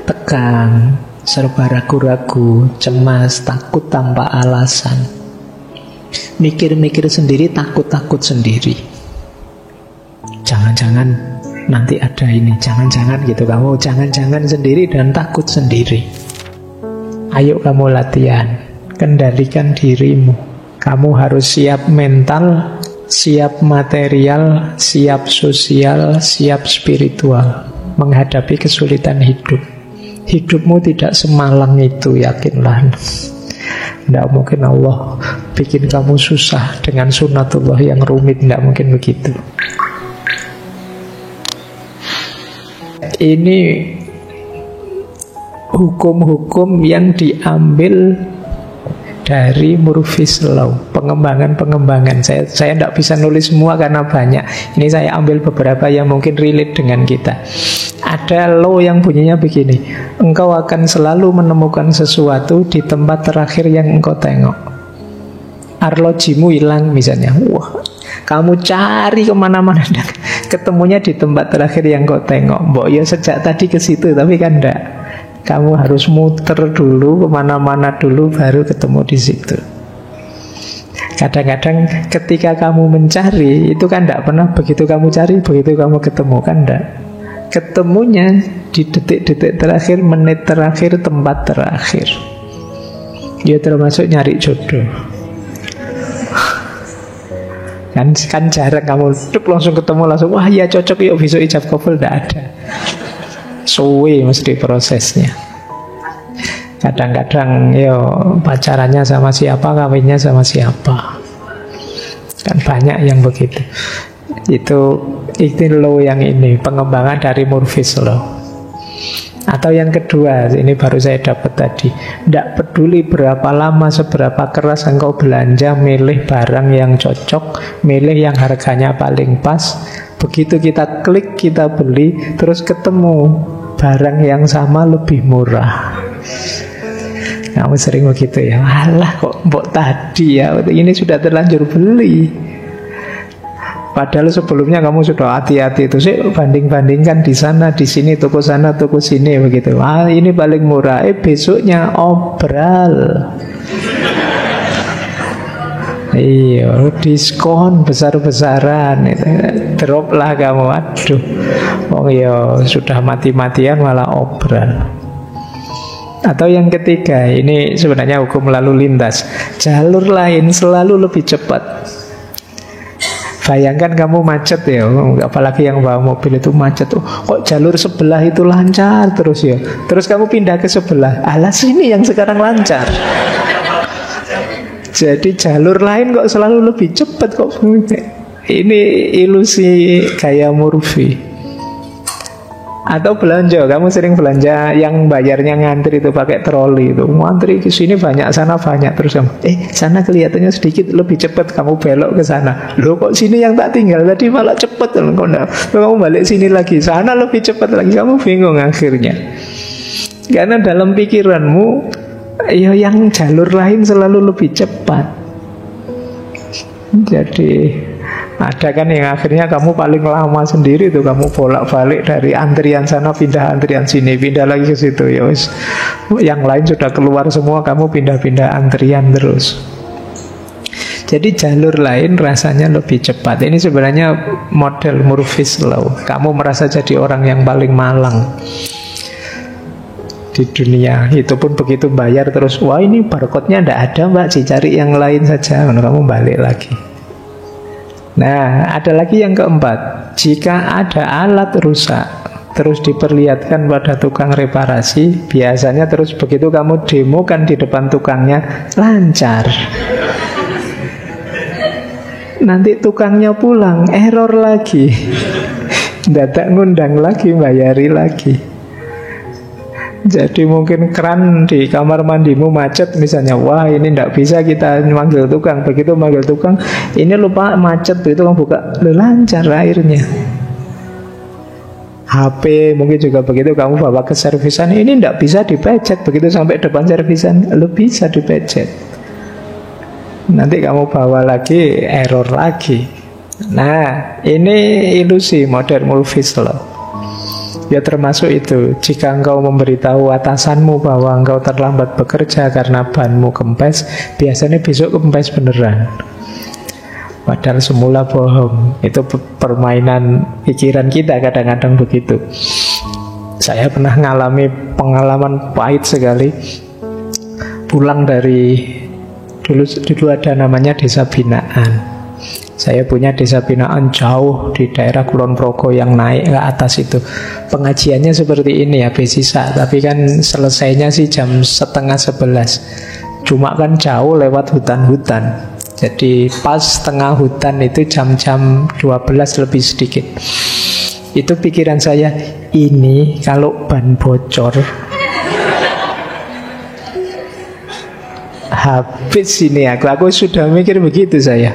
tegang, serba ragu-ragu, cemas, takut tanpa alasan, mikir-mikir sendiri, takut-takut sendiri. Jangan-jangan nanti ada ini, jangan-jangan gitu. Kamu jangan-jangan sendiri dan takut sendiri. Ayo kamu latihan, kendalikan dirimu. Kamu harus siap mental, siap material, siap sosial, siap spiritual menghadapi kesulitan hidup. Hidupmu tidak semalang itu, yakinlah. Tidak mungkin Allah bikin kamu susah dengan sunatullah yang rumit. Tidak mungkin begitu. Ini hukum-hukum yang diambil dari Murphy's Law, pengembangan-pengembangan. Saya tidak bisa nulis semua karena banyak. Ini saya ambil beberapa yang mungkin relate dengan kita. Ada law yang bunyinya begini: engkau akan selalu menemukan sesuatu di tempat terakhir yang engkau tengok. Arlojimu hilang misalnya, wah, kamu cari kemana-mana, ketemunya di tempat terakhir yang kau tengok. Mbok ya sejak tadi ke situ, tapi kan enggak. Kamu harus muter dulu kemana-mana dulu baru ketemu di situ. Kadang-kadang ketika kamu mencari itu kan tidak pernah begitu kamu cari, begitu kamu ketemu, kan tidak. Ketemunya di detik-detik terakhir, menit terakhir, tempat terakhir. Ya termasuk nyari jodoh. Kan jarang kamu langsung ketemu langsung, wah ya cocok yuk besok ijab kabul, tidak ada. Suwe mesti prosesnya. Kadang-kadang yo pacarannya sama siapa, kawinnya sama siapa. Kan banyak yang begitu. Itu law yang ini, pengembangan dari Murphy's Law. Atau yang kedua, ini baru saya dapat tadi. Tidak peduli berapa lama, seberapa keras engkau belanja, milih barang yang cocok, milih yang harganya paling pas. Begitu kita klik, kita beli, terus ketemu barang yang sama lebih murah. Kamu sering begitu ya, alah kok mbok tadi ya, ini sudah terlanjur beli. Padahal sebelumnya kamu sudah hati-hati itu sih, banding-bandingkan di sana, di sini, toko sana, toko sini begitu. Ah, ini paling murah. Besoknya obral. Iya, diskon besar-besaran itu. Drop lah kamu, aduh. Oh iya, sudah mati-matian malah obral. Atau yang ketiga, ini sebenarnya hukum lalu lintas. Jalur lain selalu lebih cepat. Bayangkan kamu macet ya, apalagi yang bawa mobil itu macet. Oh, kok jalur sebelah itu lancar terus ya. Terus kamu pindah ke sebelah, alah sini yang sekarang lancar. Jadi jalur lain kok selalu lebih cepat kok. Ini ilusi gaya Murphy. Atau belanja, kamu sering belanja yang bayarnya ngantri itu pakai troli itu. Ngantri ke sini banyak, sana banyak, terus kamu, sana kelihatannya sedikit lebih cepat, kamu belok ke sana. Loh kok sini yang tak tinggal tadi malah cepat. Kamu balik sini lagi, sana lebih cepat lagi, kamu bingung akhirnya. Karena dalam pikiranmu ya yang jalur lain selalu lebih cepat. Jadi ada kan yang akhirnya kamu paling lama sendiri tuh, kamu bolak-balik dari antrian sana pindah antrian sini, pindah lagi ke situ ya wis. Yang lain sudah keluar semua, kamu pindah-pindah antrian terus. Jadi jalur lain rasanya lebih cepat. Ini sebenarnya model Murphy's Law. Kamu merasa jadi orang yang paling malang di dunia. Itu pun begitu bayar terus, wah ini barcode-nya tidak ada mbak, cari yang lain saja. Kamu balik lagi. Nah, ada lagi yang keempat. Jika ada alat rusak terus diperlihatkan pada tukang reparasi, biasanya terus begitu kamu demokan di depan tukangnya, lancar. Nanti tukangnya pulang, error lagi. Dadak ngundang lagi, bayari lagi. Jadi mungkin keran di kamar mandimu macet misalnya, wah ini tidak bisa kita manggil tukang. Begitu manggil tukang, ini lupa macet, begitu kamu buka, lancar airnya. HP mungkin juga begitu, kamu bawa ke servisan, ini tidak bisa dipecet. Begitu sampai depan servisan, bisa dipecet. Nanti kamu bawa lagi, error lagi. Nah, ini ilusi modern Murphy's Law. Ya termasuk itu. Jika engkau memberitahu atasanmu bahwa engkau terlambat bekerja karena banmu kempes, biasanya besok kempes beneran. Padahal semula bohong. Itu permainan pikiran kita kadang-kadang begitu. Saya pernah ngalami pengalaman pahit sekali. Pulang dari dulu ada namanya desa binaan. Saya punya desa binaan jauh di daerah Kulon Progo yang naik ke atas itu. Pengajiannya seperti ini habis sisa, tapi kan selesainya sih jam 10:30. Cuma kan jauh lewat hutan-hutan. Jadi pas tengah hutan itu jam-jam 12 lebih sedikit. Itu pikiran saya, ini kalau ban bocor habis ini aku sudah mikir begitu saya.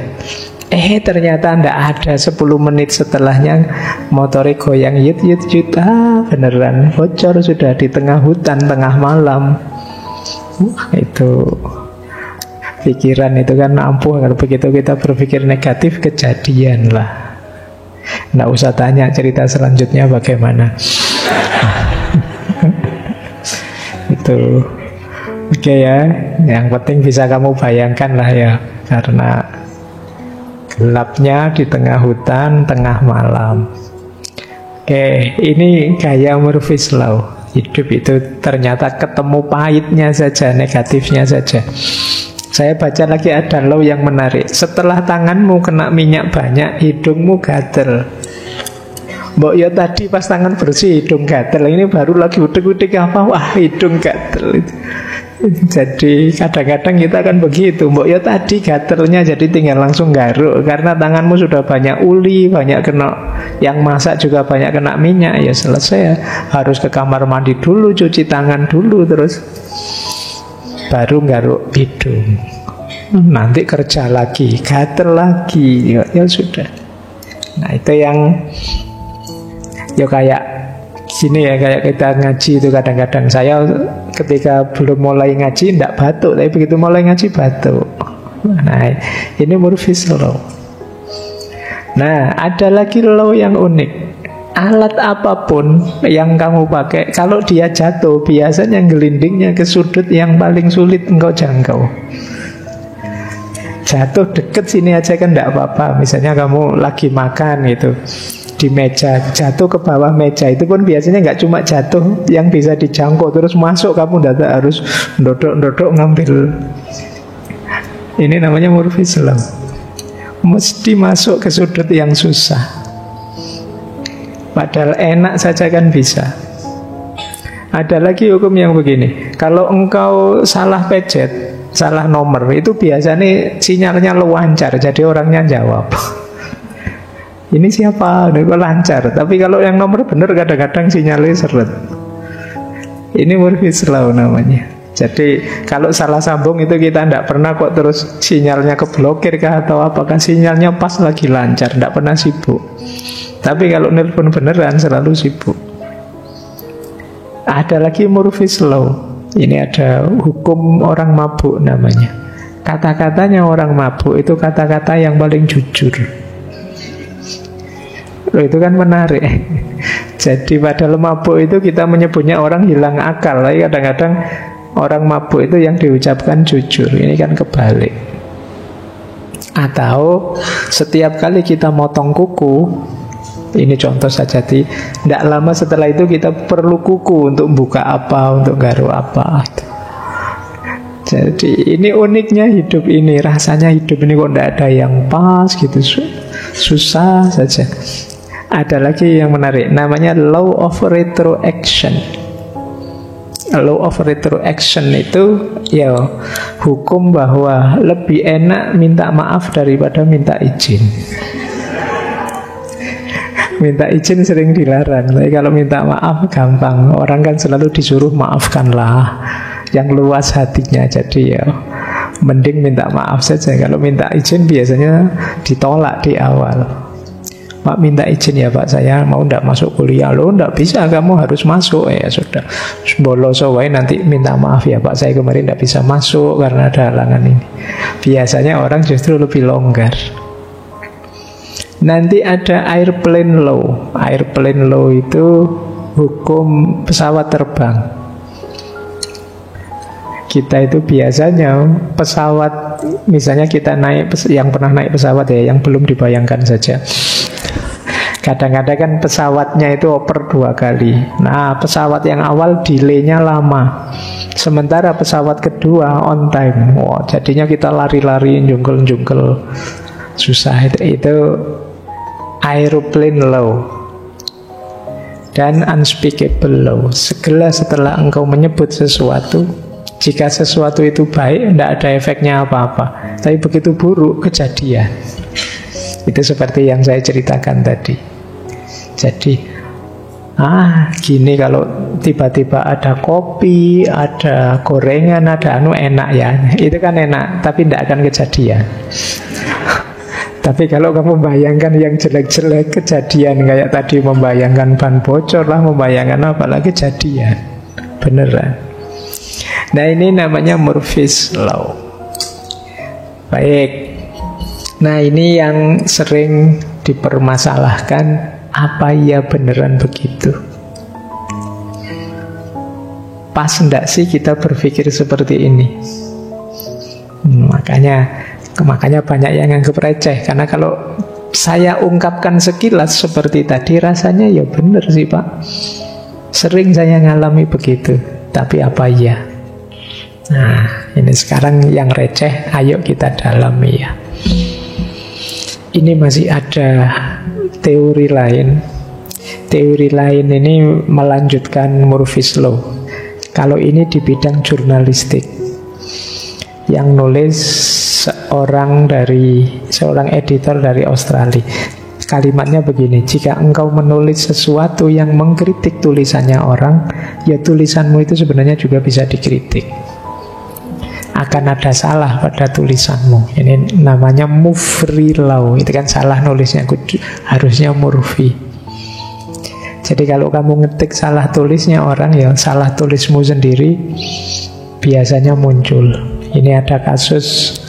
Ternyata ndak ada 10 menit setelahnya motornya goyang yut beneran bocor sudah di tengah hutan tengah malam. Itu pikiran itu kan ampuh kalau begitu kita berpikir negatif kejadian lah. Nggak usah tanya cerita selanjutnya bagaimana. Itu oke ya. Yang penting bisa kamu bayangkan lah ya, karena gelapnya di tengah hutan, tengah malam. Oke, ini gaya Murphy's Law. Hidup itu ternyata ketemu pahitnya saja, negatifnya saja. Saya baca lagi ada law yang menarik. Setelah tanganmu kena minyak banyak, hidungmu gatel. Mbok ya tadi pas tangan bersih hidung gatel, ini baru lagi udik-udik apa, wah hidung gatel. Jadi kadang-kadang kita akan begitu. Mbok ya tadi gatelnya jadi tinggal langsung garuk karena tanganmu sudah banyak uli, banyak kena yang masak juga banyak kena minyak. Ya selesai ya. Harus ke kamar mandi dulu, cuci tangan dulu, terus baru garuk hidung. Nanti kerja lagi, gatel lagi. Ya sudah. Nah itu yang ya kayak gini ya, kayak kita ngaji itu kadang-kadang saya ketika belum mulai ngaji tidak batuk, tapi begitu mulai ngaji batuk. Nah ini Murphy's Law. Nah ada lagi law yang unik. Alat apapun yang kamu pakai, kalau dia jatuh biasanya gelindingnya ke sudut yang paling sulit engkau jangkau. Jatuh deket sini aja kan tidak apa-apa. Misalnya kamu lagi makan gitu di meja, jatuh ke bawah meja, itu pun biasanya nggak cuma jatuh yang bisa dijangkau terus masuk, kamu harus dodok ngambil. Ini namanya Murphy's Law. Mesti masuk ke sudut yang susah, padahal enak saja kan bisa. Ada lagi hukum yang begini, kalau engkau salah pencet, salah nomor, itu biasanya sinyalnya lancar, jadi orangnya jawab. Ini siapa? Udah kok lancar. Tapi kalau yang nomor bener kadang-kadang sinyalnya seret. Ini Murphy's Law namanya. Jadi kalau salah sambung itu kita tidak pernah kok terus sinyalnya keblokir kah atau apakah, sinyalnya pas lagi lancar, tidak pernah sibuk. Tapi kalau nelpon beneran selalu sibuk. Ada lagi Murphy's Law. Ini ada hukum orang mabuk namanya. Kata-katanya orang mabuk itu kata-kata yang paling jujur. Loh, itu kan menarik. Jadi padahal mabuk itu kita menyebutnya orang hilang akal. Tapi kadang-kadang orang mabuk itu yang diucapkan jujur. Ini kan kebalik. Atau setiap kali kita motong kuku, ini contoh saja, tidak lama setelah itu kita perlu kuku untuk buka apa, untuk garuk apa. Jadi ini uniknya hidup ini. Rasanya hidup ini kok tidak ada yang pas gitu, susah saja. Ada lagi yang menarik, namanya law of retroaction. Law of retroaction itu ya hukum bahwa lebih enak minta maaf daripada minta izin. Minta izin sering dilarang, tapi kalau minta maaf gampang. Orang kan selalu disuruh maafkanlah yang luas hatinya. Jadi ya mending minta maaf saja. Kalau minta izin biasanya ditolak di awal. Pak minta izin ya Pak, saya mau ndak masuk kuliah. Loh ndak bisa, kamu harus masuk. Ya sudah, bolos wae, nanti minta maaf ya Pak, saya kemarin ndak bisa masuk karena ada halangan ini. Biasanya orang justru lebih longgar. Nanti ada airplane law. Airplane law itu hukum pesawat terbang. Kita itu biasanya pesawat, misalnya kita naik, yang pernah naik pesawat ya, yang belum dibayangkan saja. Kadang-kadang kan pesawatnya itu oper 2 kali. Nah, pesawat yang awal delay-nya lama, sementara pesawat kedua on time. Wah, jadinya kita lari-lari, jungkel-jungkel, susah. Itu aeroplane law dan unspeakable law. Segala setelah engkau menyebut sesuatu, jika sesuatu itu baik, tidak ada efeknya apa-apa. Tapi begitu buruk, kejadian. Itu seperti yang saya ceritakan tadi. Jadi, gini kalau tiba-tiba ada kopi, ada gorengan, ada enak ya. Itu kan enak, tapi tidak akan kejadian. Tapi kalau kamu membayangkan yang jelek-jelek, kejadian kayak tadi, membayangkan ban bocor lah, membayangkan apalagi kejadian. Beneran. Nah, ini namanya Murphy's Law. Baik. Nah, ini yang sering dipermasalahkan, apa iya beneran begitu? Pas enggak sih kita berpikir seperti ini? Makanya banyak yang anggap receh. Karena kalau saya ungkapkan sekilas seperti tadi, rasanya ya bener sih Pak. Sering saya ngalami begitu. Tapi apa iya? Nah, ini sekarang yang receh, ayo kita dalami ya. Ini masih ada teori lain. Teori lain ini melanjutkan Murphy's Law. Kalau ini di bidang jurnalistik, yang nulis seorang editor dari Australia. Kalimatnya begini: jika engkau menulis sesuatu yang mengkritik tulisannya orang, ya tulisanmu itu sebenarnya juga bisa dikritik. Akan ada salah pada tulisanmu. Ini namanya Murphy Law. Itu kan salah nulisnya, harusnya Murphy. Jadi kalau kamu ngetik salah tulisnya orang, ya salah tulismu sendiri biasanya muncul. Ini ada kasus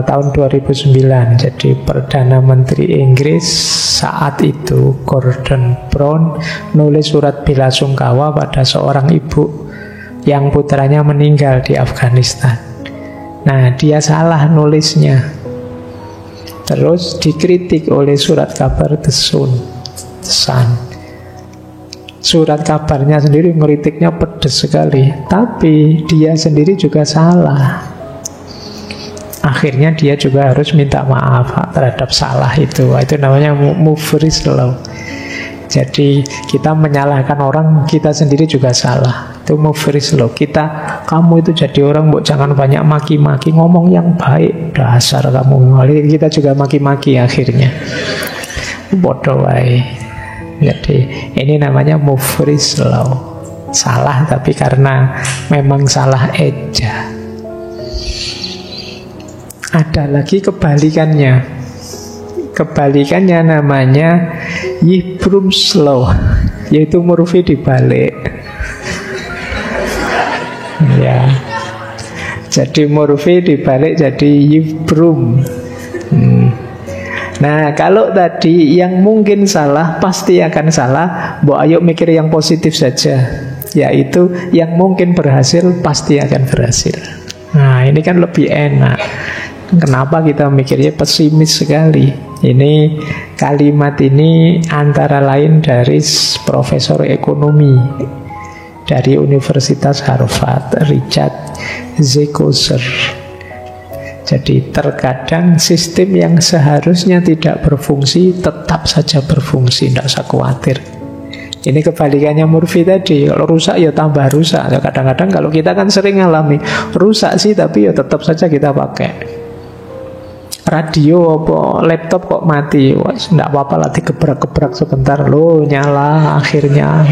tahun 2009. Jadi Perdana Menteri Inggris saat itu, Gordon Brown, nulis surat belasungkawa pada seorang ibu yang putranya meninggal di Afghanistan. Nah, dia salah nulisnya. Terus dikritik oleh surat kabar The Sun. Surat kabarnya sendiri ngeritiknya pedes sekali, tapi dia sendiri juga salah. Akhirnya dia juga harus minta maaf terhadap salah itu. Itu namanya Murphy's Law. Jadi kita menyalahkan orang, kita sendiri juga salah. Itu Murphy's Law. Kamu itu jadi orang, jangan banyak maki-maki, ngomong yang baik. Dasar kamu. Kita juga maki-maki akhirnya. Bodoh wae. Jadi ini namanya Murphy's Law. Salah tapi karena memang salah eja. Ada lagi kebalikannya. Kebalikannya namanya Yipbrum's Law, yaitu Murphy dibalik. Ya. Jadi Murphy dibalik jadi Yipbrum. Nah, kalau tadi yang mungkin salah pasti akan salah, ayo mikir yang positif saja, yaitu yang mungkin berhasil pasti akan berhasil. Nah, ini kan lebih enak. Kenapa kita mikirnya pesimis sekali? Ini kalimat ini antara lain dari profesor ekonomi dari Universitas Harvard, Richard Zekoser. Jadi terkadang sistem yang seharusnya tidak berfungsi tetap saja berfungsi, tidak usah khawatir. Ini kebalikannya Murphy tadi. Kalau rusak ya tambah rusak. Kadang-kadang kalau kita kan sering ngalami rusak sih, tapi ya tetap saja kita pakai. Radio apa laptop kok mati, wah enggak apa-apa lah, digebrak-gebrak sebentar loh nyala, akhirnya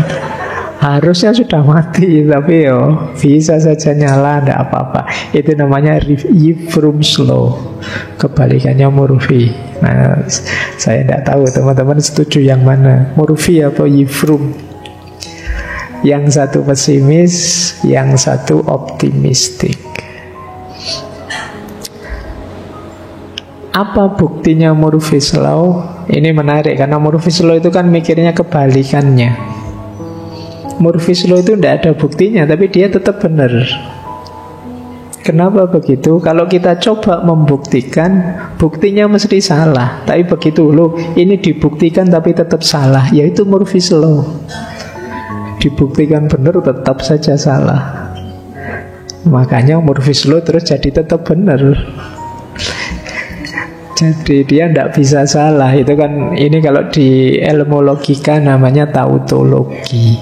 harusnya sudah mati tapi yo bisa saja nyala, enggak apa-apa. Itu namanya Yipbrum's Law, kebalikannya Murphy. Nah, saya enggak tahu teman-teman setuju yang mana, Murphy atau Yipbrum. Yang satu pesimis, yang satu optimistik. Apa buktinya Murphy's Law? Ini menarik karena Murphy's Law itu kan mikirnya kebalikannya. Murphy's Law itu tidak ada buktinya, tapi dia tetap benar. Kenapa begitu? Kalau kita coba membuktikan, buktinya mesti salah. Tapi begitu loh, ini dibuktikan tapi tetap salah, yaitu Murphy's Law. Dibuktikan benar tetap saja salah. Makanya Murphy's Law terus jadi tetap benar. Jadi dia tidak bisa salah. Itu kan, ini kalau di ilmu logika namanya tautologi.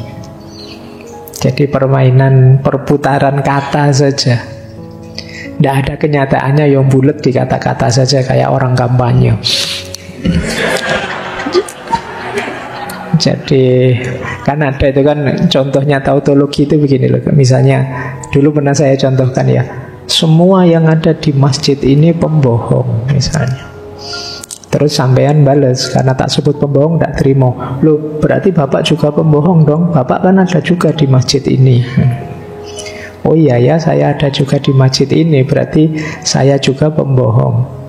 Jadi permainan perputaran kata saja. Tidak ada kenyataannya yang bulat di kata-kata saja kayak orang kampanye. Jadi kan ada itu kan contohnya tautologi itu begini loh. Misalnya dulu pernah saya contohkan ya, semua yang ada di masjid ini pembohong misalnya. Terus sampean bales, karena tak sebut pembohong tak terima. Loh, berarti bapak juga pembohong dong. Bapak kan ada juga di masjid ini. Oh iya ya, saya ada juga di masjid ini, berarti saya juga pembohong.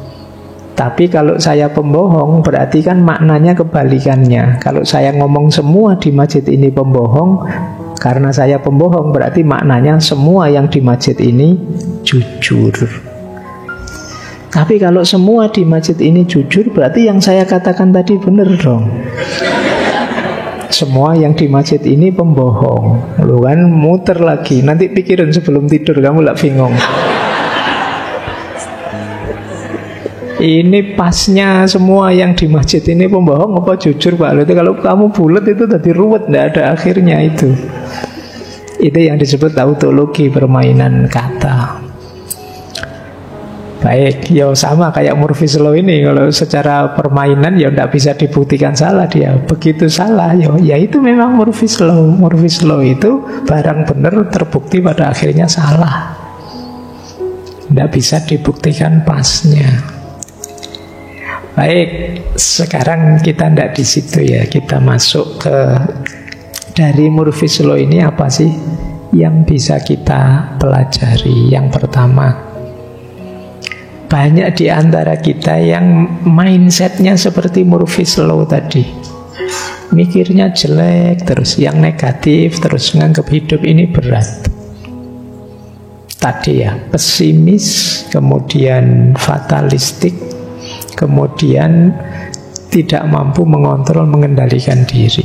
Tapi kalau saya pembohong, berarti kan maknanya kebalikannya. Kalau saya ngomong semua di masjid ini pembohong, karena saya pembohong, berarti maknanya semua yang di masjid ini jujur. Tapi kalau semua di masjid ini jujur, berarti yang saya katakan tadi benar dong. Semua yang di masjid ini pembohong. Lu kan muter lagi. Nanti pikirin sebelum tidur, kamu lah bingung. Ini pasnya semua yang di masjid ini pembohong apa jujur Pak? Itu kalau kamu bulat itu tadi ruwet, tidak ada akhirnya itu. Itu yang disebut tautologi, permainan kata. Baik, ya sama kayak Murphy's Law ini. Kalau secara permainan ya tidak bisa dibuktikan salah dia. Begitu salah, ya itu memang Murphy's Law. Murphy's Law itu barang benar terbukti pada akhirnya salah. Tidak bisa dibuktikan pasnya. Baik, sekarang kita tidak di situ ya. Kita masuk ke dari Murphy's Law ini apa sih yang bisa kita pelajari? Yang pertama, banyak di antara kita yang mindsetnya seperti Murphy's Law tadi. Mikirnya jelek terus, yang negatif terus, nganggap hidup ini berat. Tadi ya, pesimis, kemudian fatalistik, kemudian tidak mampu mengontrol, mengendalikan diri.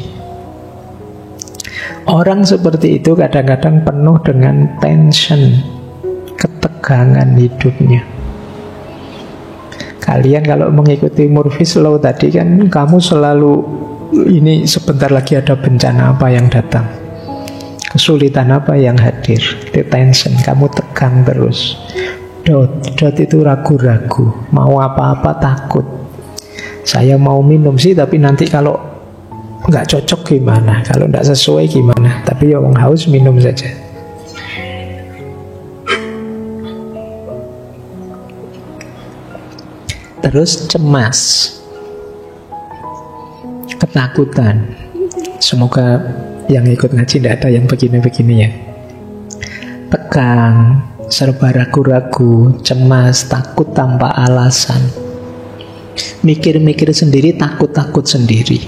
Orang seperti itu kadang-kadang penuh dengan tension, ketegangan hidupnya. Kalian kalau mengikuti Murphy's Law tadi kan, kamu selalu ini sebentar lagi ada bencana apa yang datang, kesulitan apa yang hadir, itu tension, kamu tegang terus. Dot itu ragu-ragu, mau apa-apa takut. Saya mau minum sih, tapi nanti kalau nggak cocok gimana, kalau nggak sesuai gimana. Tapi ya orang haus minum saja. Terus cemas, ketakutan. Semoga yang ikut ngaji tidak ada yang begini-begini ya. Tegang, serba ragu-ragu, cemas, takut tanpa alasan. Mikir-mikir sendiri, takut-takut sendiri.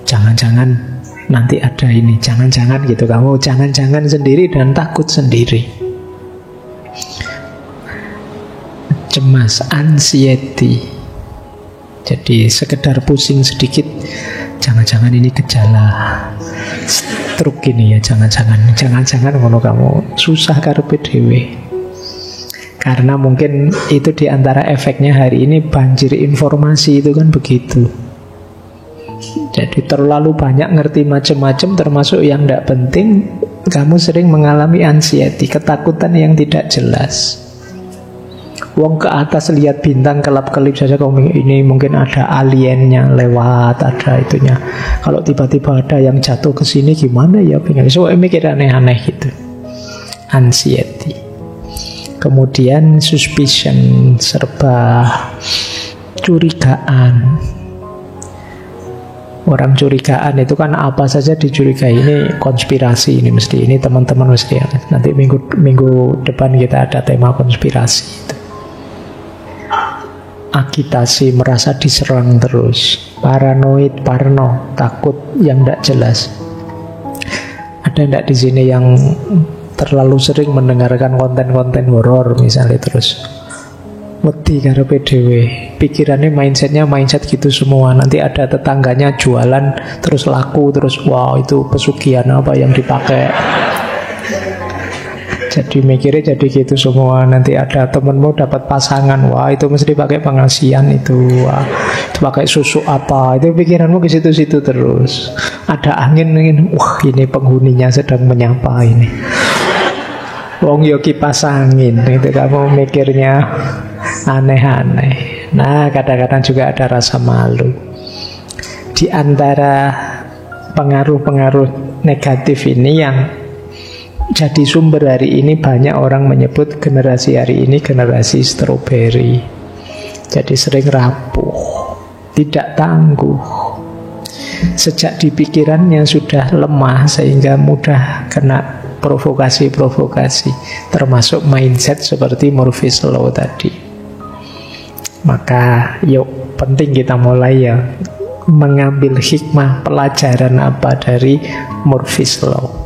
Jangan-jangan nanti ada ini, jangan-jangan gitu. Kamu jangan-jangan sendiri dan takut sendiri. Cemas, anxiety. Jadi sekedar pusing sedikit, jangan-jangan ini gejala stroke ini ya, jangan-jangan ngono kamu susah karepe dhewe. Karena mungkin itu diantara efeknya hari ini banjir informasi itu kan begitu. Jadi terlalu banyak ngerti macam-macam, termasuk yang tidak penting. Kamu sering mengalami anxiety, ketakutan yang tidak jelas. Wong ke atas lihat bintang kelap-kelip saja, kamu ini mungkin ada aliennya lewat, ada itunya. Kalau tiba-tiba ada yang jatuh ke sini gimana ya? Pengen so mikir aneh-aneh gitu. Anxiety. Kemudian suspicion, serba curigaan. Orang curigaan itu kan apa saja dicurigai. Ini konspirasi, ini mesti, ini teman-teman mesti. Nanti minggu depan kita ada tema konspirasi itu. Agitasi, merasa diserang terus, paranoid, parno, takut yang tidak jelas. Ada ndak di sini yang terlalu sering mendengarkan konten-konten horor misalnya, terus wedi karo PDW, pikirannya mindsetnya mindset gitu semua. Nanti ada tetangganya jualan terus laku, terus wow itu pesugihan apa yang dipakai. Jadi mikirnya jadi gitu semua. Nanti ada temenmu dapat pasangan, wah itu mesti pakai pengasihan itu, wah itu pakai susu apa, itu pikiranmu ke situ-situ terus. Ada angin, wah ini penghuninya sedang menyapa ini. Wong yo kipas angin, itu kamu mikirnya aneh-aneh. Nah, kadang-kadang juga ada rasa malu. Di antara pengaruh-pengaruh negatif ini yang jadi sumber hari ini, banyak orang menyebut generasi hari ini generasi stroberi. Jadi sering rapuh, tidak tangguh. Sejak di pikirannya sudah lemah sehingga mudah kena provokasi-provokasi, termasuk mindset seperti Murphy's Law tadi. Maka yuk penting kita mulai ya mengambil hikmah pelajaran apa dari Murphy's Law.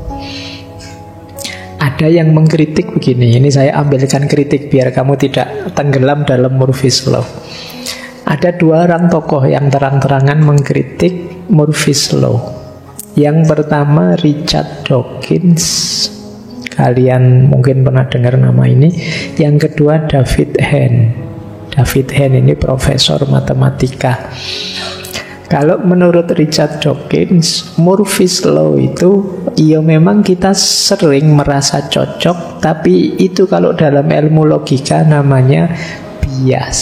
Ada yang mengkritik begini, ini saya ambilkan kritik biar kamu tidak tenggelam dalam Murphy's Law. Ada dua orang tokoh yang terang-terangan mengkritik Murphy's Law. Yang pertama Richard Dawkins, kalian mungkin pernah dengar nama ini. Yang kedua David Hehn. David Hehn ini profesor matematika. Kalau menurut Richard Dawkins, Murphy's Law itu ya memang kita sering merasa cocok, tapi itu kalau dalam ilmu logika namanya bias.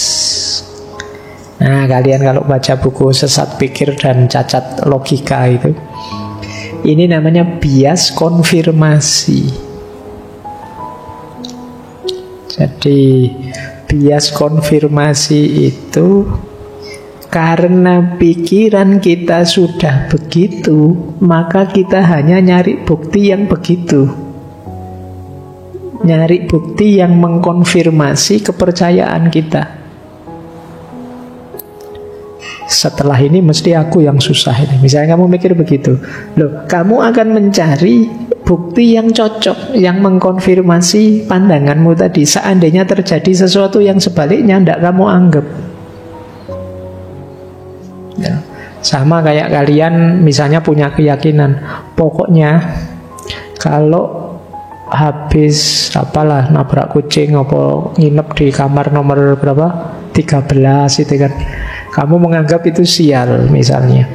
Nah, kalian kalau baca buku Sesat Pikir dan Cacat Logika itu, ini namanya bias konfirmasi. Jadi bias konfirmasi itu karena pikiran kita sudah begitu, maka kita hanya nyari bukti yang begitu. Nyari bukti yang mengkonfirmasi kepercayaan kita. Setelah ini mesti aku yang susah ini. Misalnya kamu mikir begitu, loh, kamu akan mencari bukti yang cocok, yang mengkonfirmasi pandanganmu tadi. Seandainya terjadi sesuatu yang sebaliknya, tidak kamu anggap ya. Sama kayak kalian misalnya punya keyakinan, pokoknya kalau habis apalah nabrak kucing apa nginep di kamar nomor berapa 13 itu kan, kamu menganggap itu sial misalnya.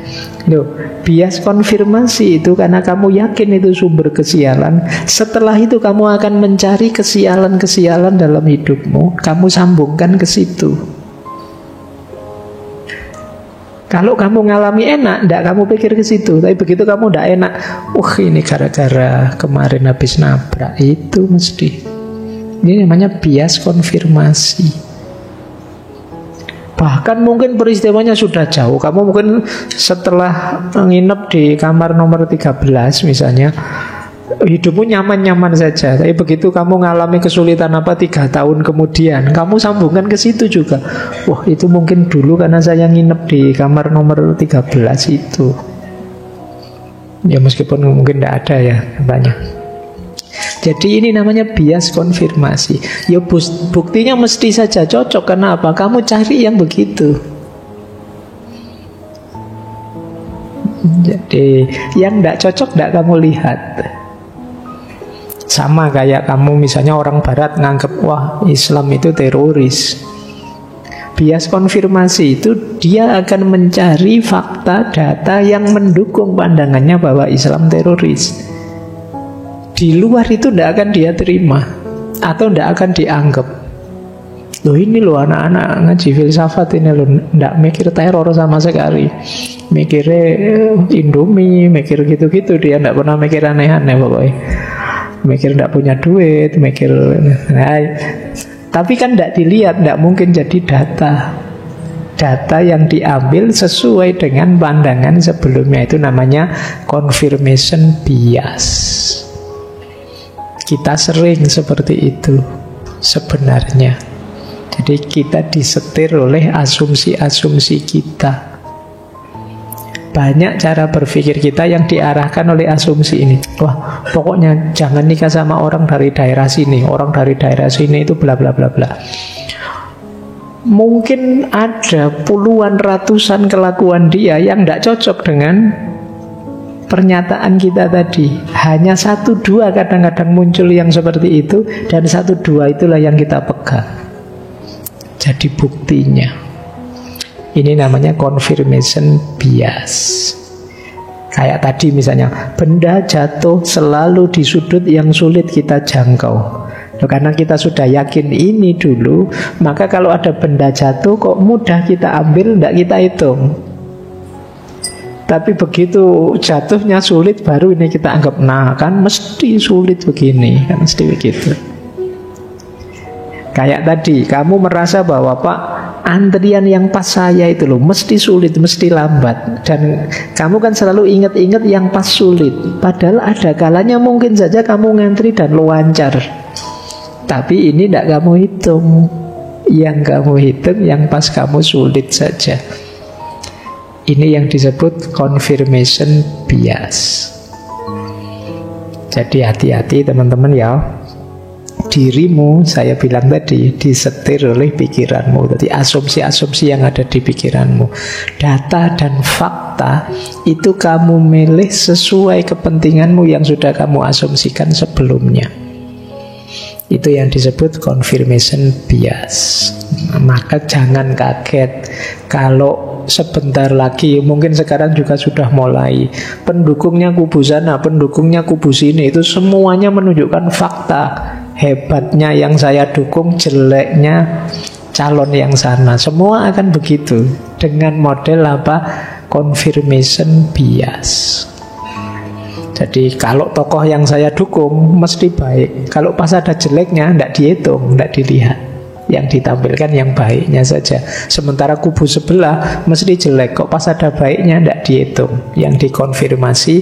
Loh, bias konfirmasi itu karena kamu yakin itu sumber kesialan. Setelah itu kamu akan mencari kesialan-kesialan dalam hidupmu, kamu sambungkan ke situ. Kalau kamu ngalami enak, tidak kamu pikir ke situ. Tapi begitu kamu tidak enak, ini gara-gara kemarin habis nabrak, itu mesti. Ini namanya bias konfirmasi. Bahkan mungkin peristiwanya sudah jauh. Kamu mungkin setelah nginep di kamar nomor 13 misalnya, hidupmu nyaman-nyaman saja. Tapi begitu kamu ngalami kesulitan apa 3 tahun kemudian, kamu sambungkan ke situ juga. Wah, itu mungkin dulu karena saya nginep di kamar nomor 13 itu. Ya meskipun mungkin tidak ada ya banyak. Jadi ini namanya bias konfirmasi. Ya buktinya mesti saja cocok. Kenapa? Kamu cari yang begitu. Jadi yang tidak cocok tidak kamu lihat. Sama kayak kamu misalnya orang barat nganggep, wah Islam itu teroris. Bias konfirmasi itu dia akan mencari fakta, data yang mendukung pandangannya bahwa Islam teroris. Di luar itu tidak akan dia terima atau tidak akan dianggap. Loh ini loh anak-anak ngaji filsafat ini loh, tidak mikir teror sama sekali. Mikirnya Indomie, mikir gitu-gitu. Dia tidak pernah mikir aneh-aneh pokoknya. Mikir tidak punya duit, mikir tapi kan tidak dilihat, tidak mungkin jadi data. Data yang diambil sesuai dengan pandangan sebelumnya, itu namanya confirmation bias. Kita sering seperti itu sebenarnya. Jadi kita disetir oleh asumsi-asumsi kita. Banyak cara berpikir kita yang diarahkan oleh asumsi ini. Wah, pokoknya jangan nikah sama orang dari daerah sini, orang dari daerah sini itu bla bla bla bla. Mungkin ada puluhan ratusan kelakuan dia yang tidak cocok dengan pernyataan kita tadi. Hanya 1-2 kadang-kadang muncul yang seperti itu, dan 1-2 itulah yang kita pegang. Jadi buktinya ini namanya confirmation bias. Kayak tadi misalnya, benda jatuh selalu di sudut yang sulit kita jangkau. Karena kita sudah yakin ini dulu, maka kalau ada benda jatuh kok mudah kita ambil, tidak kita hitung. Tapi begitu jatuhnya sulit, baru ini kita anggap, nah kan mesti sulit begini, kan mesti begitu. Kayak tadi, kamu merasa bahwa Pak, antrian yang pas saya itu loh mesti sulit, mesti lambat. Dan kamu kan selalu ingat-ingat yang pas sulit. Padahal ada kalanya mungkin saja kamu ngantri dan lancar. Tapi ini tidak kamu hitung. Yang kamu hitung yang pas kamu sulit saja. Ini yang disebut confirmation bias. Jadi hati-hati teman-teman ya. Dirimu, saya bilang tadi, disetir oleh pikiranmu. Jadi asumsi-asumsi yang ada di pikiranmu. Data dan fakta itu kamu milih sesuai kepentinganmu yang sudah kamu asumsikan sebelumnya. Itu yang disebut confirmation bias. Maka jangan kaget kalau sebentar lagi, mungkin sekarang juga sudah mulai, pendukungnya kubu sana, pendukungnya kubu sini, itu semuanya menunjukkan fakta. Hebatnya yang saya dukung, jeleknya calon yang sana. Semua akan begitu. Dengan model apa? Confirmation bias. Jadi kalau tokoh yang saya dukung mesti baik. Kalau pas ada jeleknya, tidak dihitung, tidak dilihat. Yang ditampilkan yang baiknya saja. Sementara kubu sebelah mesti jelek. Kok pas ada baiknya, tidak dihitung. Yang dikonfirmasi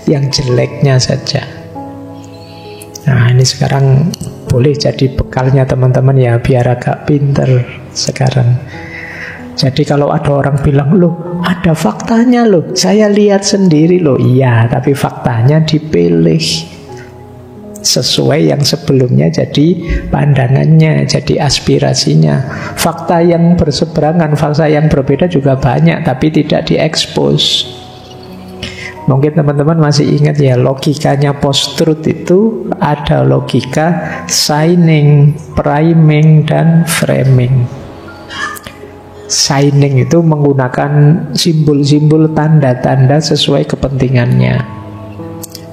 yang jeleknya saja. Nah ini sekarang boleh jadi bekalnya teman-teman ya, biar agak pinter sekarang. Jadi kalau ada orang bilang, loh ada faktanya loh, saya lihat sendiri loh. Iya, tapi faktanya dipilih sesuai yang sebelumnya jadi pandangannya, jadi aspirasinya. Fakta yang berseberangan, fakta yang berbeda juga banyak, tapi tidak diekspos. Mungkin teman-teman masih ingat ya, logikanya post-truth itu ada logika signing, priming, dan framing. Signing itu menggunakan simbol-simbol, tanda-tanda sesuai kepentingannya.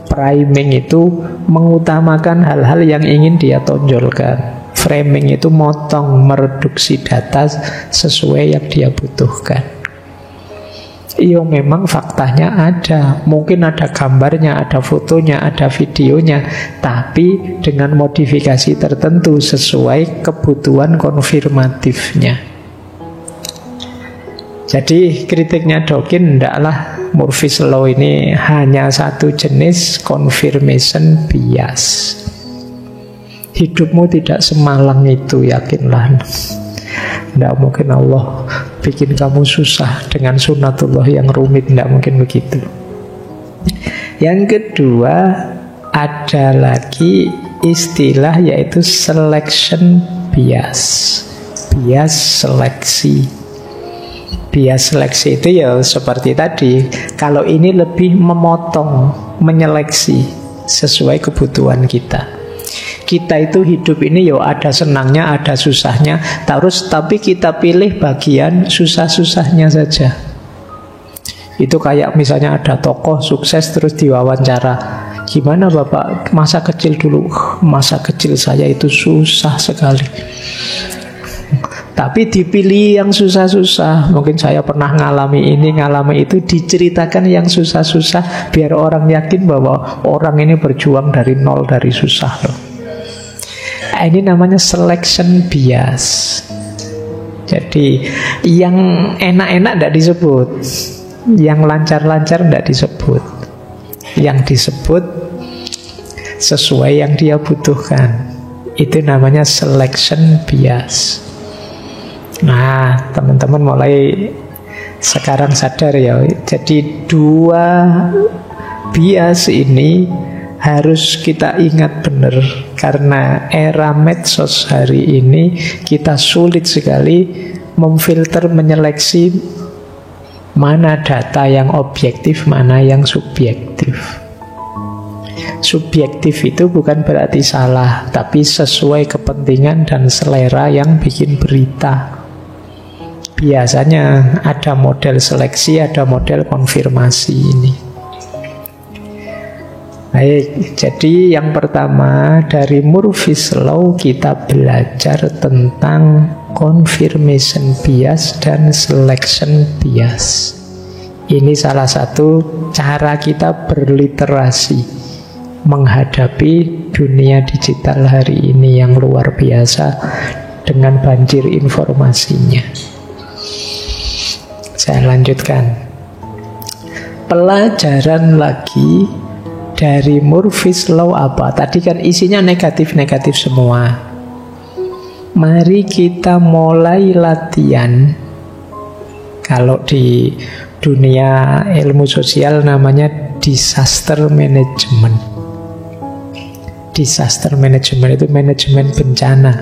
Priming itu mengutamakan hal-hal yang ingin dia tonjolkan. Framing itu motong, mereduksi data sesuai yang dia butuhkan. Iya memang faktanya ada, mungkin ada gambarnya, ada fotonya, ada videonya, tapi dengan modifikasi tertentu sesuai kebutuhan konfirmatifnya. Jadi kritiknya Dawkins, ndaklah Murphy's Law ini hanya satu jenis confirmation bias. Hidupmu tidak semalang itu, yakinlah. Tidak mungkin Allah bikin kamu susah dengan sunatullah yang rumit, tidak mungkin begitu. Yang kedua, ada lagi istilah yaitu selection bias. Bias seleksi. Bias seleksi itu ya seperti tadi. Kalau ini lebih memotong, menyeleksi sesuai kebutuhan kita. Kita itu hidup ini ya ada senangnya, ada susahnya, tapi kita pilih bagian susah-susahnya saja. Itu kayak misalnya ada tokoh sukses terus diwawancara. Gimana Bapak masa kecil dulu? Masa kecil saya itu susah sekali. Tapi dipilih yang susah-susah. Mungkin saya pernah ngalami ini, ngalami itu, diceritakan yang susah-susah biar orang yakin bahwa orang ini berjuang dari nol, dari susah loh. Ini namanya selection bias. Jadi yang enak-enak tidak disebut, yang lancar-lancar tidak disebut. Yang disebut sesuai yang dia butuhkan. Itu namanya selection bias. Nah, teman-teman mulai Sekarang sadar ya. Jadi dua bias ini harus kita ingat benar. Karena era medsos hari ini kita sulit sekali memfilter, menyeleksi mana data yang objektif, mana yang subjektif. Subjektif itu bukan berarti salah, tapi sesuai kepentingan dan selera yang bikin berita. Biasanya ada model seleksi, ada model konfirmasi ini. Baik, jadi yang pertama dari Murphy's Law kita belajar tentang confirmation bias dan selection bias. Ini salah satu cara kita berliterasi menghadapi dunia digital hari ini yang luar biasa dengan banjir informasinya. Saya lanjutkan. Pelajaran lagi dari Murphy's Law apa? Tadi kan isinya negatif-negatif semua. Mari kita mulai latihan. Kalau di dunia ilmu sosial namanya disaster management. Disaster management itu manajemen bencana.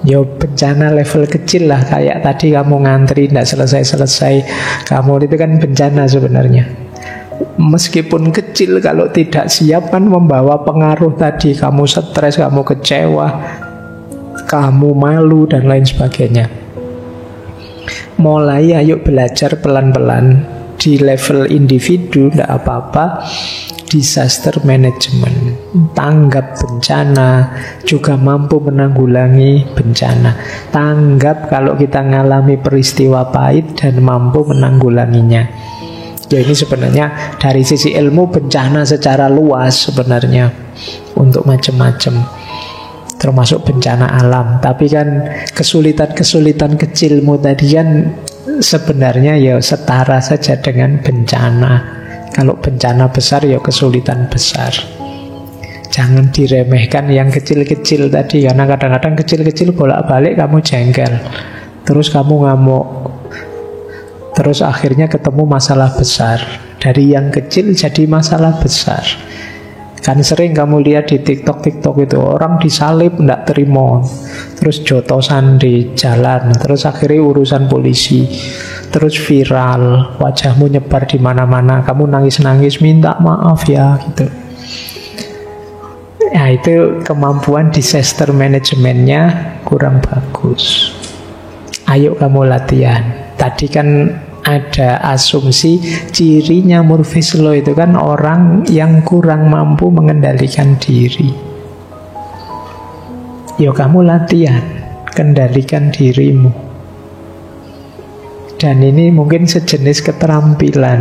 Ya bencana level kecil lah. Kayak tadi kamu ngantri tidak selesai-selesai, kamu itu kan bencana sebenarnya. Meskipun kecil, kalau tidak siap kan membawa pengaruh tadi. Kamu stres, kamu kecewa, kamu malu dan lain sebagainya. Mulai ayo belajar pelan-pelan di level individu, tidak apa-apa. Disaster management, tanggap bencana, juga mampu menanggulangi bencana. Tanggap kalau kita mengalami peristiwa pahit dan mampu menanggulanginya. Ya ini sebenarnya dari sisi ilmu bencana secara luas sebenarnya untuk macam-macam, termasuk bencana alam. Tapi kan kesulitan-kesulitan kecilmu tadi kan sebenarnya ya setara saja dengan bencana. Kalau bencana besar ya kesulitan besar. Jangan diremehkan yang kecil-kecil tadi, karena kadang-kadang kecil-kecil bolak-balik kamu jengkel, terus kamu ngamuk, terus akhirnya ketemu masalah besar. Dari yang kecil jadi masalah besar. Kan sering kamu lihat di TikTok itu orang disalib tidak terima, terus jotosan di jalan, terus akhirnya urusan polisi, terus viral, wajahmu nyebar di mana-mana, kamu nangis-nangis minta maaf ya gitu. Ya itu kemampuan disaster manajemennya kurang bagus. Ayo kamu latihan. Tadi kan ada asumsi cirinya Murphy's Law itu kan orang yang kurang mampu mengendalikan diri. Yo kamu latihan, kendalikan dirimu. Dan ini mungkin sejenis keterampilan.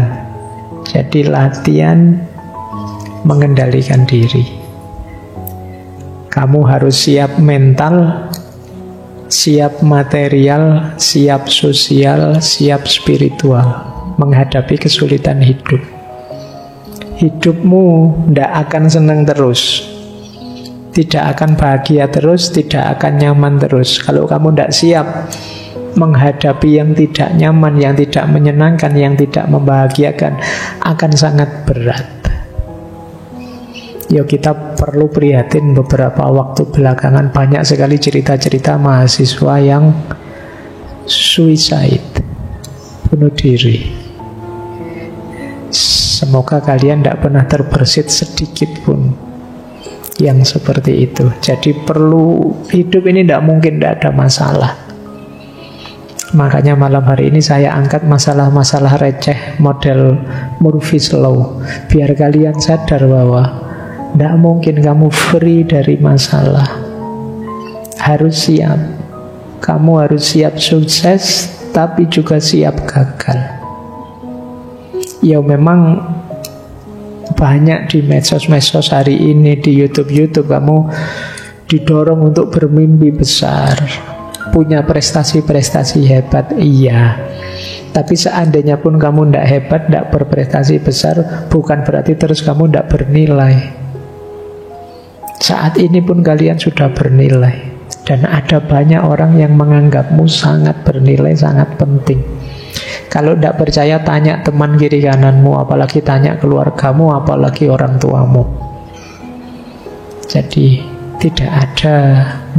Jadi latihan mengendalikan diri. Kamu harus siap mental, siap material, siap sosial, siap spiritual menghadapi kesulitan hidup. Hidupmu tidak akan senang terus, tidak akan bahagia terus, tidak akan nyaman terus. Kalau kamu tidak siap menghadapi yang tidak nyaman, yang tidak menyenangkan, yang tidak membahagiakan, akan sangat berat. Ya kita perlu prihatin beberapa waktu belakangan banyak sekali cerita-cerita mahasiswa yang suicide, bunuh diri. Semoga kalian tidak pernah terbersit sedikit pun yang seperti itu. Jadi perlu, hidup ini tidak mungkin tidak ada masalah. Makanya malam hari ini saya angkat masalah-masalah receh model Murphy's Law, biar kalian sadar bahwa tidak mungkin kamu free dari masalah. Harus siap. Kamu harus siap sukses, tapi juga siap gagal. Ya memang banyak di medsos-medsos hari ini, di YouTube kamu didorong untuk bermimpi besar, punya prestasi-prestasi hebat, iya. Tapi seandainya pun kamu tidak hebat, tidak berprestasi besar, bukan berarti terus kamu tidak bernilai. Saat ini pun kalian sudah bernilai. Dan ada banyak orang yang menganggapmu sangat bernilai, sangat penting. Kalau tidak percaya, tanya teman kiri kananmu, apalagi tanya keluargamu, apalagi orang tuamu. Jadi tidak ada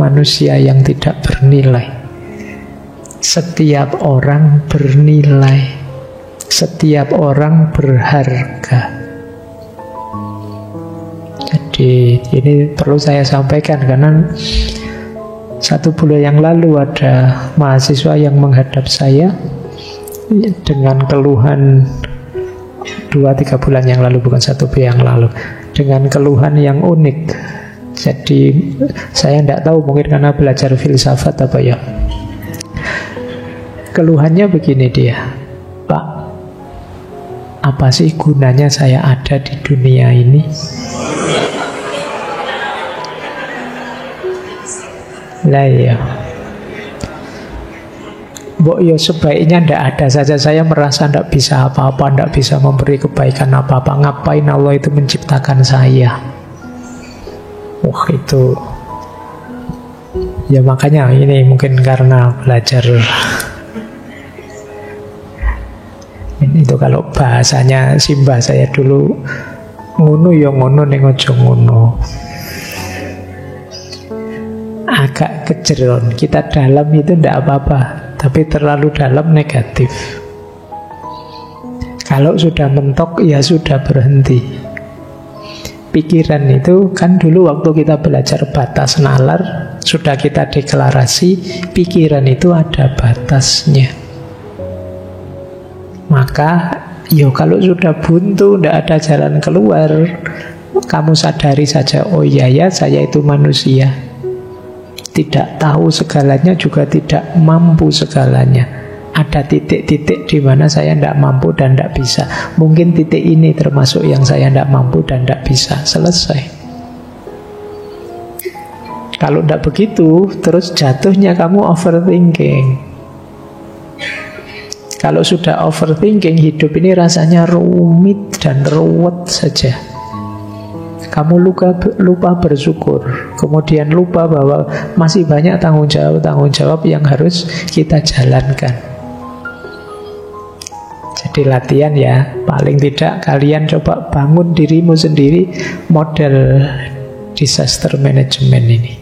manusia yang tidak bernilai. Setiap orang bernilai. Setiap orang berharga. Jadi ini perlu saya sampaikan, karena 1 bulan yang lalu ada mahasiswa yang menghadap saya dengan keluhan, 2-3 bulan yang lalu, bukan 1 bulan yang lalu, dengan keluhan yang unik. Jadi saya tidak tahu, mungkin karena belajar filsafat apa ya. Keluhannya begini dia, Pak, apa sih gunanya saya ada di dunia ini? Lah ya, Mbok yo sebaiknya ndak ada saja. Saya merasa ndak bisa apa-apa, ndak bisa memberi kebaikan apa-apa. Ngapain Allah itu menciptakan saya? Wah, itu ya, makanya ini mungkin karena belajar ini, itu kalau bahasanya Simbah saya dulu, ngono ya ngono ning aja ngono. Agak kejeron, kita dalam itu ndak apa-apa, tapi terlalu dalam negatif. Kalau sudah mentok, ya sudah berhenti. Pikiran itu kan dulu waktu kita belajar batas nalar, sudah kita deklarasi, pikiran itu ada batasnya. Maka, yo kalau sudah buntu, ndak ada jalan keluar, kamu sadari saja, oh iya ya, saya itu manusia. Tidak tahu segalanya, juga tidak mampu segalanya. Ada titik-titik di mana saya tidak mampu dan tidak bisa. Mungkin titik ini termasuk yang saya tidak mampu dan tidak bisa. Selesai. Kalau tidak begitu, terus jatuhnya kamu overthinking. Kalau sudah overthinking, hidup ini rasanya rumit dan ruwet saja. Kamu lupa bersyukur, kemudian lupa bahwa masih banyak tanggung jawab yang harus kita jalankan. Jadi latihan ya, paling tidak kalian coba bangun dirimu sendiri model disaster management ini.